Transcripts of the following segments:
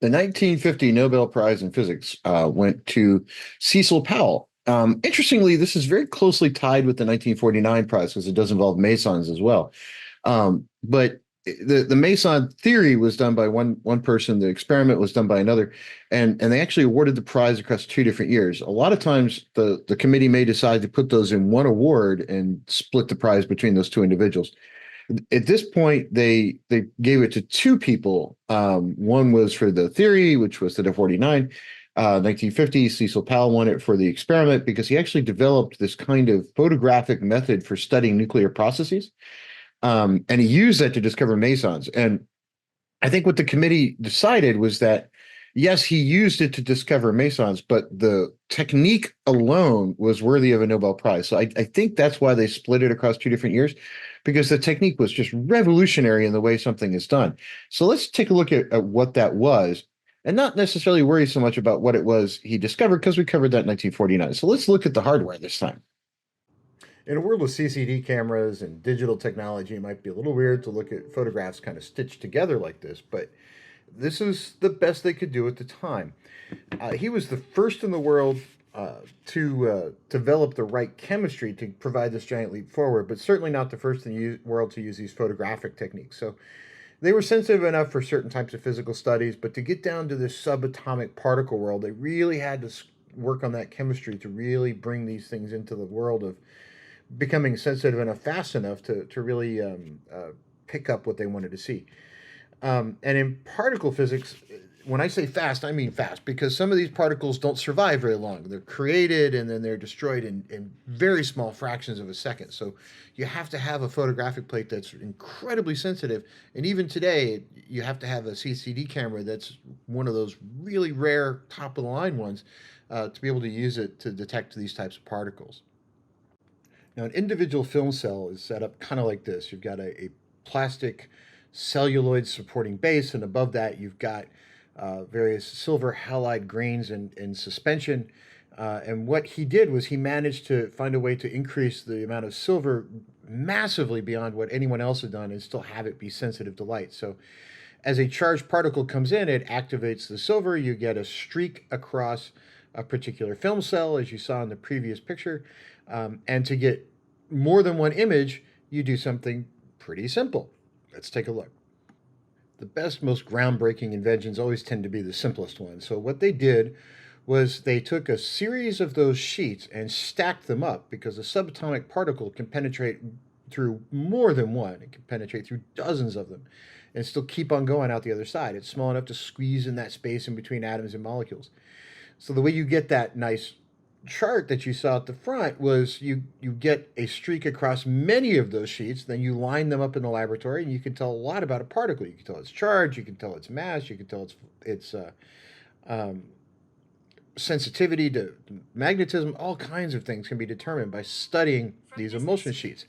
The 1950 Nobel Prize in Physics went to Cecil Powell. Interestingly, this is very closely tied with the 1949 prize because it does involve mesons as well. But the meson theory was done by one person. The experiment was done by another, and they actually awarded the prize across 2 different years. A lot of times, the committee may decide to put those in one award and split the prize between those two individuals. At this point, they gave it to two people. One was for the theory, which was the 49. 1950, Cecil Powell won it for the experiment because he actually developed this kind of photographic method for studying nuclear processes. And he used that to discover mesons. And I think what the committee decided was that, yes, he used it to discover mesons, but the technique alone was worthy of a Nobel Prize. So I think that's why they split it across 2 different years, because the technique was just revolutionary in the way something is done. So let's take a look at what that was and not necessarily worry so much about what it was he discovered, because we covered that in 1949. So let's look at the hardware this time. In a world with CCD cameras and digital technology, it might be a little weird to look at photographs kind of stitched together like this, but this is the best they could do at the time. He was the first in the world to develop the right chemistry to provide this giant leap forward, but certainly not the first in the world to use these photographic techniques. So they were sensitive enough for certain types of physical studies, but to get down to this subatomic particle world, they really had to work on that chemistry to really bring these things into the world of becoming sensitive enough fast enough to really pick up what they wanted to see. And in particle physics, when I say fast, I mean fast, because some of these particles don't survive very long. They're created and then they're destroyed in very small fractions of a second. So you have to have a photographic plate that's incredibly sensitive. And even today, you have to have a CCD camera that's one of those really rare top of the line ones to be able to use it to detect these types of particles. Now, an individual film cell is set up kind of like this. You've got a plastic celluloid supporting base, and above that, you've got various silver halide grains in suspension. And what he did was he managed to find a way to increase the amount of silver massively beyond what anyone else had done and still have it be sensitive to light. So, as a charged particle comes in, it activates the silver. You get a streak across a particular film cell, as you saw in the previous picture. And to get more than one image, you do something pretty simple. Let's take a look. The best, most groundbreaking inventions always tend to be the simplest ones. So what they did was they took a series of those sheets and stacked them up, because a subatomic particle can penetrate through more than one. It can penetrate through dozens of them and still keep on going out the other side. It's small enough to squeeze in that space in between atoms and molecules. So the way you get that nice chart that you saw at the front was you get a streak across many of those sheets, then you line them up in the laboratory, and you can tell a lot about a particle. You can tell its charge, you can tell its mass, you can tell its um, sensitivity to magnetism. All kinds of things can be determined by studying these emulsion sheets.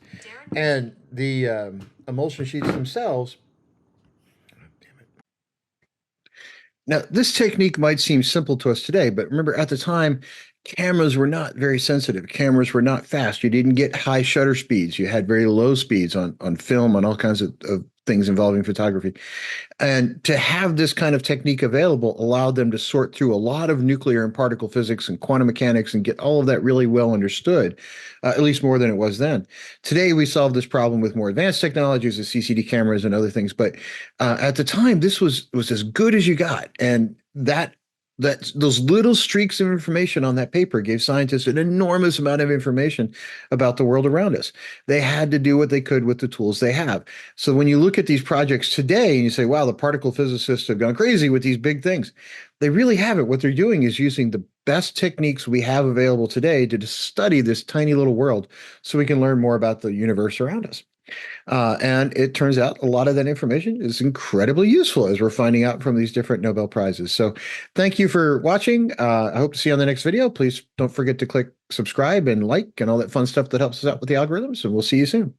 And the emulsion sheets themselves. Now, this technique might seem simple to us today, but remember at the time, cameras were not very sensitive. Cameras were not fast. You didn't get high shutter speeds. You had very low speeds on film, on all kinds of things involving photography. And to have this kind of technique available allowed them to sort through a lot of nuclear and particle physics and quantum mechanics and get all of that really well understood, at least more than it was then. Today, we solve this problem with more advanced technologies, the CCD cameras and other things. But at the time, this was as good as you got. And that those little streaks of information on that paper gave scientists an enormous amount of information about the world around us. They had to do what they could with the tools they have. So when you look at these projects today and you say, wow, the particle physicists have gone crazy with these big things, they really haven't. What they're doing is using the best techniques we have available today to study this tiny little world so we can learn more about the universe around us. And it turns out a lot of that information is incredibly useful, as we're finding out from these different Nobel Prizes. So thank you for watching. I hope to see you on the next video. Please don't forget to click subscribe and like and all that fun stuff that helps us out with the algorithms, and we'll see you soon.